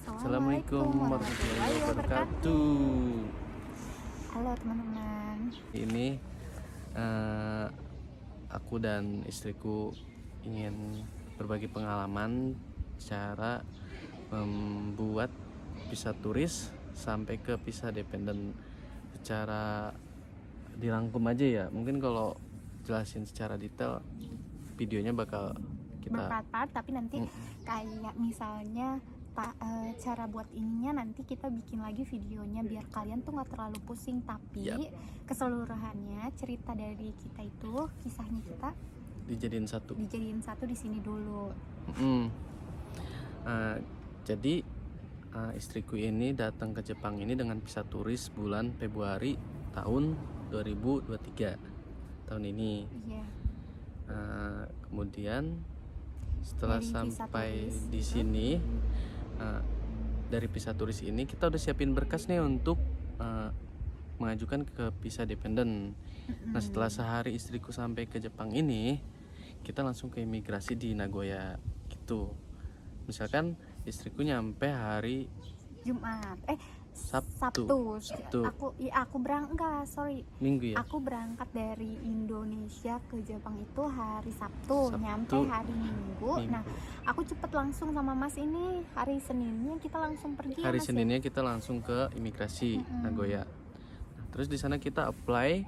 Assalamualaikum warahmatullahi wabarakatuh. Halo teman-teman. Ini aku dan istriku ingin berbagi pengalaman cara membuat visa turis sampai ke visa dependen secara dirangkum aja ya. Mungkin kalau jelasin secara detail videonya bakal kita Berpart-part, tapi nanti kayak misalnya cara buat ininya nanti kita bikin lagi videonya biar kalian tuh nggak terlalu pusing, tapi keseluruhannya cerita dari kita itu, kisahnya kita dijadiin satu di sini dulu. Jadi istriku ini datang ke Jepang ini dengan visa turis bulan Februari tahun 2023 tahun ini. Iya. Kemudian setelah Dari visa sampai turis di itu, sini dari visa turis ini kita udah siapin berkas nih untuk mengajukan ke visa dependen. Nah, setelah sehari istriku sampai ke Jepang ini, kita langsung ke imigrasi di Nagoya gitu. Misalkan istriku nyampe hari Jumat, Sabtu. Aku berangkat, Minggu ya. Aku berangkat dari Indonesia ke Jepang itu hari Sabtu. Nyampe hari Minggu. Nah, aku cepet langsung sama Mas ini. Hari Seninnya kita langsung pergi. Hari ya, Mas, Seninnya kita langsung ke imigrasi Nagoya. Nah, terus di sana kita apply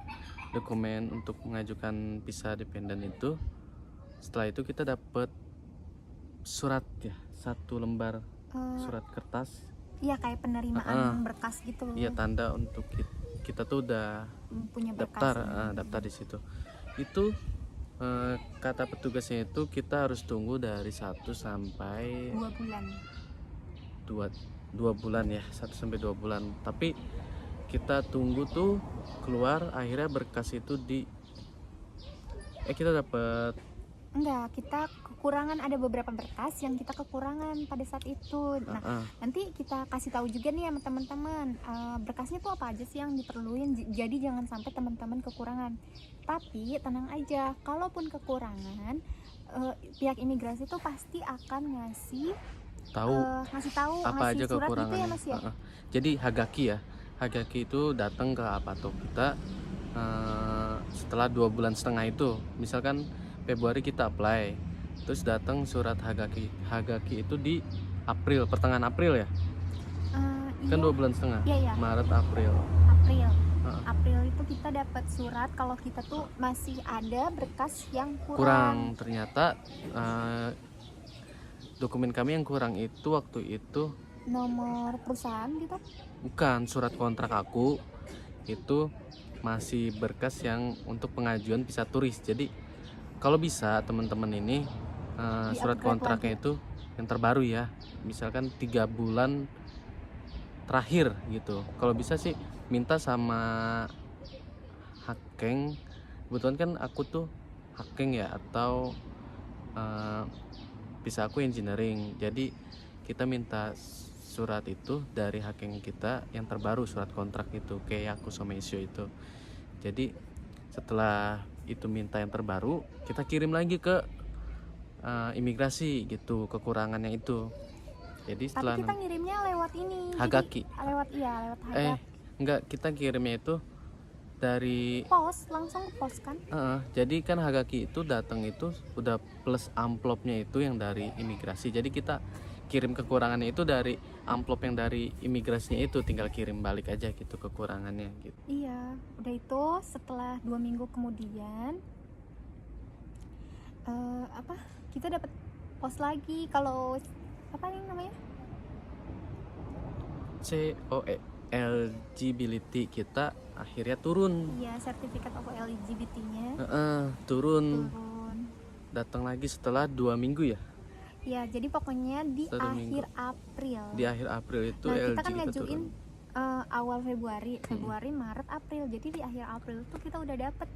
dokumen untuk mengajukan visa dependen itu. Setelah itu kita dapat surat ya, satu lembar surat kertas. Iya, kayak penerimaan berkas gitu. Iya, tanda untuk kita tuh udah punya berkas. daftar di situ. Itu kata petugasnya itu kita harus tunggu dari 1 sampai 2 bulan. 2 bulan ya, 1 sampai 2 bulan. Tapi kita tunggu tuh keluar akhirnya berkas itu kita dapat kita kekurangan, ada beberapa berkas yang kita kekurangan pada saat itu. Nah, nanti kita kasih tahu juga nih sama teman-teman berkasnya tuh apa aja sih yang diperluin. Jadi jangan sampai teman-teman kekurangan. Tapi tenang aja, kalaupun kekurangan, pihak imigrasi tuh pasti akan ngasih tahu apa aja surat kekurangannya. gitu ya, Mas ya. Jadi Hagaki itu datang ke apato kita setelah 2,5 bulan itu. Misalkan Februari kita apply, terus datang surat Hagaki itu di pertengahan April ya. Kan 2,5 bulan. Iya. Maret, April itu kita dapat surat kalau kita tuh masih ada berkas yang kurang. Ternyata dokumen kami yang kurang itu waktu itu nomor perusahaan gitu. Bukan, surat kontrak aku itu masih berkas yang untuk pengajuan visa turis. Jadi kalau bisa teman-teman ini surat kontraknya itu yang terbaru ya, misalkan 3 bulan terakhir gitu. Kalau bisa sih minta sama Hakeng. Kebetulan kan aku tuh Hakeng ya, atau visa aku engineering. Jadi kita minta surat itu dari Hakeng kita yang terbaru, surat kontrak itu kayak aku Somesyo itu. Jadi setelah itu minta yang terbaru, kita kirim lagi ke imigrasi gitu kekurangannya itu. Jadi setelah tapi kita ngirimnya lewat ini Hagaki. Lewat Hagaki. Enggak, kita kirimnya itu dari pos, langsung ke pos kan. Jadi kan Hagaki itu datang itu udah plus amplopnya itu yang dari imigrasi. Jadi kita kirim kekurangannya itu dari amplop yang dari imigrasinya itu, tinggal kirim balik aja gitu kekurangannya gitu. Iya, udah itu setelah 2 minggu kemudian kita dapat pos lagi. Kalau apa nih namanya, eligibility kita akhirnya turun. Iya, sertifikat of eligibility-nya turun. Datang lagi setelah 2 minggu ya. Ya, jadi pokoknya di akhir April. Di akhir April itu kita kan ngajuin awal Februari, Maret, April. Jadi di akhir April itu kita udah dapet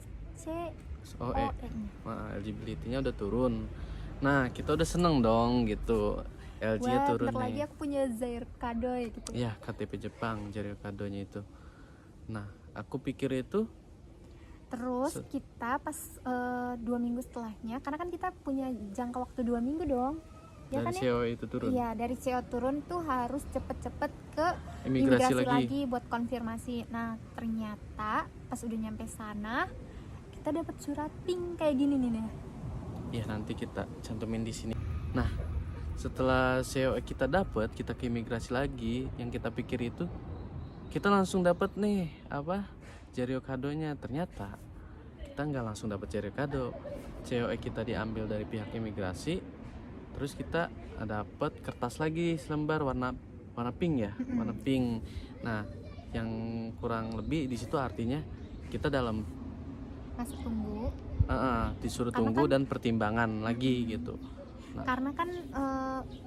eligibility-nya udah turun. Nah, kita udah seneng dong gitu. LG-nya turun nih. Lagi aku punya Zaire kado ya gitu. Iya, KTP Jepang, Zaire kadonya itu. Nah, aku pikir itu. Terus kita pas 2 minggu setelahnya, karena kan kita punya jangka waktu 2 minggu dong. ya dari kan ya? CEO itu turun. Iya, dari CEO turun tuh harus cepet-cepet ke Imigrasi imigrasi lagi. lagi buat konfirmasi. Nah ternyata pas udah nyampe sana kita dapat surat pink kayak gini nih. Ya nanti kita cantumin di sini. Nah setelah COE kita dapat, kita ke imigrasi lagi. Yang kita pikir itu kita langsung dapat nih apa Jaryo kadonya. Ternyata kita nggak langsung dapat Jaryo kado. COE kita diambil dari pihak imigrasi, terus kita dapat kertas lagi selembar warna pink ya, warna pink. Nah yang kurang lebih di situ artinya kita dalam Masih tunggu. disuruh Karena tunggu kan- dan pertimbangan lagi gitu. Nah, Karena kan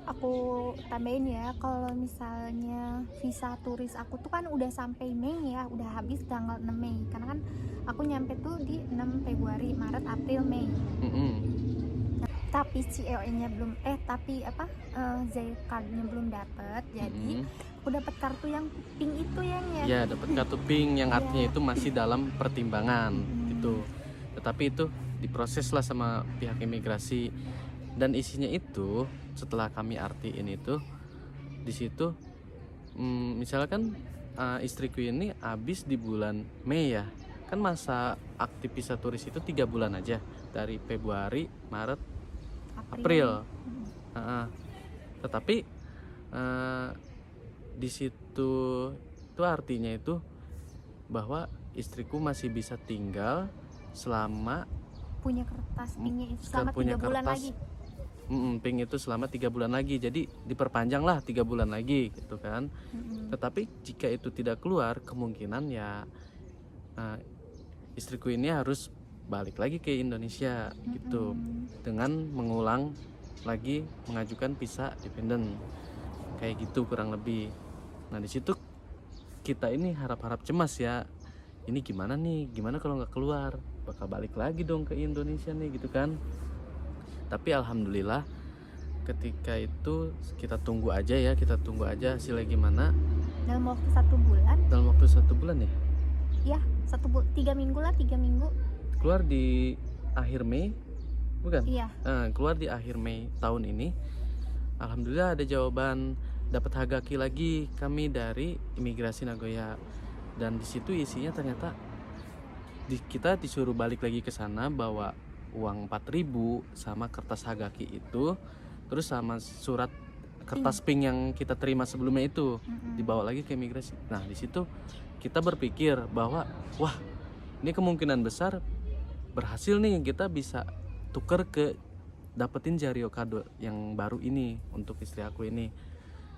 aku tambahin ya, kalau misalnya visa turis aku tuh kan udah sampai Mei ya, udah habis tanggal 6 Mei. Karena kan aku nyampe tuh di 6 Februari, Maret, April, Mei. Tapi COE-nya belum Zay card-nya belum dapet. Jadi aku dapat kartu yang pink itu yang ya. Ya dapat kartu pink yang artinya itu masih dalam pertimbangan gitu. Tetapi itu diproses lah sama pihak imigrasi dan isinya itu setelah kami artiin itu di situ misalkan istriku ini habis di bulan Mei ya, kan masa aktif visa turis itu 3 bulan aja, dari Februari, Maret, April. Tetapi di situ itu artinya itu bahwa istriku masih bisa tinggal selama punya kertas pinknya itu selama punya 3 bulan kertas, lagi. pink itu selama 3 bulan lagi, jadi diperpanjang lah 3 bulan lagi gitu kan. Tetapi jika itu tidak keluar, kemungkinan ya istriku ini harus balik lagi ke Indonesia gitu, dengan mengulang lagi mengajukan visa dependent kayak gitu kurang lebih. Nah di situ kita ini harap-harap cemas ya, ini gimana nih, gimana kalau nggak keluar, bakal balik lagi dong ke Indonesia nih gitu kan. Tapi alhamdulillah ketika itu kita tunggu aja hasilnya gimana. Dalam waktu 1 bulan. Dalam waktu 1 bulan ya? Ya, 3 minggu lah, 3 minggu. Keluar di akhir Mei, bukan? Iya. Keluar di akhir Mei tahun ini. Alhamdulillah ada jawaban, dapat hagaki lagi kami dari imigrasi Nagoya. Dan di situ isinya ternyata kita disuruh balik lagi ke sana bawa uang 4.000 sama kertas hagaki itu, terus sama surat kertas pink yang kita terima sebelumnya itu dibawa lagi ke imigrasi. Nah di situ kita berpikir bahwa wah ini kemungkinan besar berhasil nih, kita bisa tuker ke dapetin Jaryo kado yang baru ini untuk istri aku ini.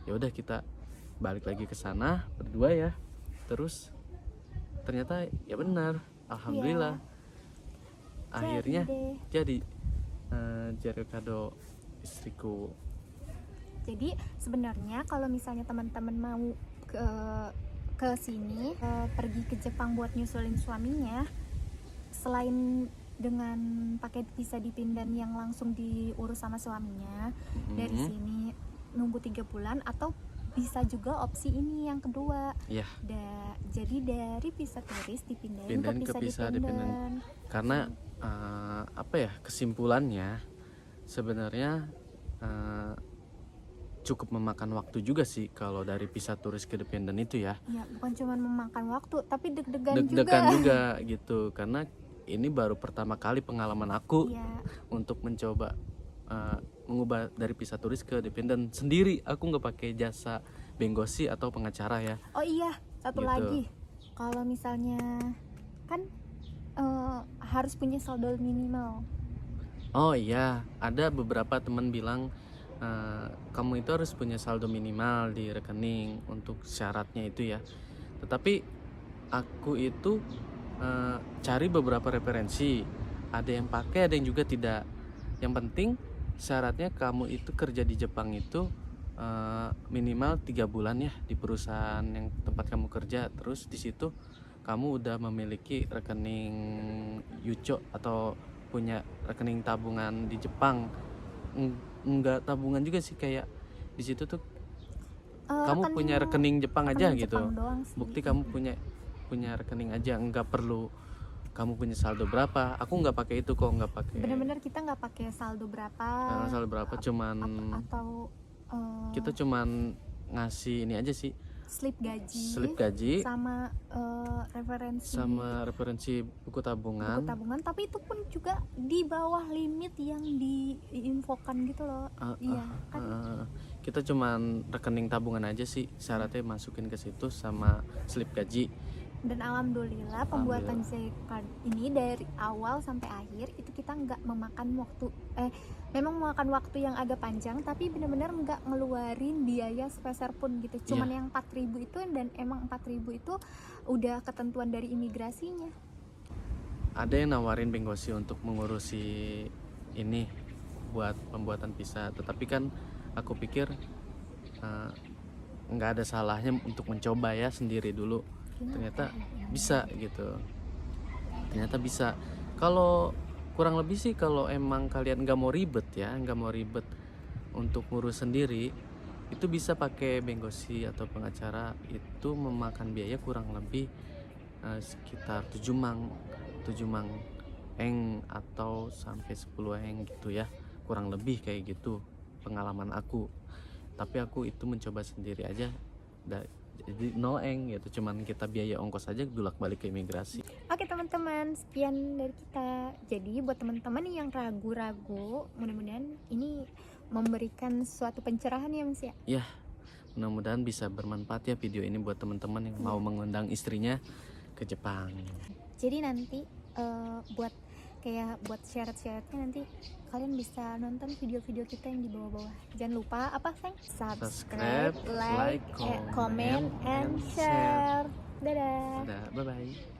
Ya udah kita balik lagi ke sana berdua ya. Terus ternyata ya benar, alhamdulillah akhirnya jadi Jaryo kado istriku. Jadi sebenarnya kalau misalnya teman-teman mau ke sini pergi ke Jepang buat nyusulin suaminya, selain dengan pakai visa dependent yang langsung diurus sama suaminya, dari sini nunggu 3 bulan, atau bisa juga opsi ini yang kedua. Yeah. Jadi dari visa turis dipindahin ke visa dependent. Karena kesimpulannya sebenarnya cukup memakan waktu juga sih kalau dari visa turis ke dependent itu ya. Ya, bukan cuma memakan waktu, tapi deg-degan juga gitu, karena ini baru pertama kali pengalaman aku untuk mencoba mengubah dari visa turis ke dependent sendiri. Aku nggak pakai jasa benggosi atau pengacara ya. Oh iya, satu gitu. lagi, kalau misalnya kan harus punya saldo minimal. Oh iya, ada beberapa teman bilang kamu itu harus punya saldo minimal di rekening untuk syaratnya itu ya. Tetapi aku itu cari beberapa referensi, ada yang pakai, ada yang juga tidak. Yang penting syaratnya kamu itu kerja di Jepang itu minimal 3 bulan ya di perusahaan yang tempat kamu kerja. Terus di situ kamu udah memiliki rekening Yucho atau punya rekening tabungan di Jepang. Enggak tabungan juga sih, kayak di situ tuh kamu punya rekening Jepang aja gitu. Jepang doang sih. Bukti kamu punya rekening aja, enggak perlu kamu punya saldo berapa. Aku nggak pakai itu kok, nggak pakai Bener-bener kita nggak pakai saldo berapa saldo berapa, cuman atau kita cuman ngasih ini aja sih, slip slip gaji sama referensi sama referensi buku tabungan. tapi itu pun juga di bawah limit yang diinfokan gitu loh. Iya kan. Kita cuman rekening tabungan aja sih syaratnya, masukin ke situ sama slip gaji. Dan alhamdulillah pembuatan Z-Card ini dari awal sampai akhir itu kita nggak memakan waktu, memang memakan waktu yang agak panjang, tapi benar-benar nggak ngeluarin biaya sepeser pun gitu. Cuman yang 4.000 itu, dan emang 4.000 itu udah ketentuan dari imigrasinya. Ada yang nawarin Bengkosi untuk mengurusi ini buat pembuatan visa, tetapi kan aku pikir nggak ada salahnya untuk mencoba ya sendiri dulu. Ternyata bisa gitu, ternyata bisa. Kalau kurang lebih sih, kalau emang kalian nggak mau ribet untuk ngurus sendiri, itu bisa pakai Bengkosi atau pengacara. Itu memakan biaya kurang lebih sekitar 7 mang eng atau sampai 10 eng gitu ya, kurang lebih kayak gitu pengalaman aku. Tapi aku itu mencoba sendiri aja, jadi no eng gitu, cuman kita biaya ongkos aja bolak balik ke imigrasi. Oke teman-teman, sekian dari kita. Jadi buat teman-teman yang ragu-ragu, mudah-mudahan ini memberikan suatu pencerahan ya Mas ya. Ya, mudah-mudahan bisa bermanfaat ya video ini buat teman-teman yang mau mengundang istrinya ke Jepang. Jadi nanti buat syarat-syaratnya nanti kalian bisa nonton video-video kita yang di bawah-bawah. Jangan lupa apa sayang? Subscribe, like, comment, and share. Dadah. Bye bye.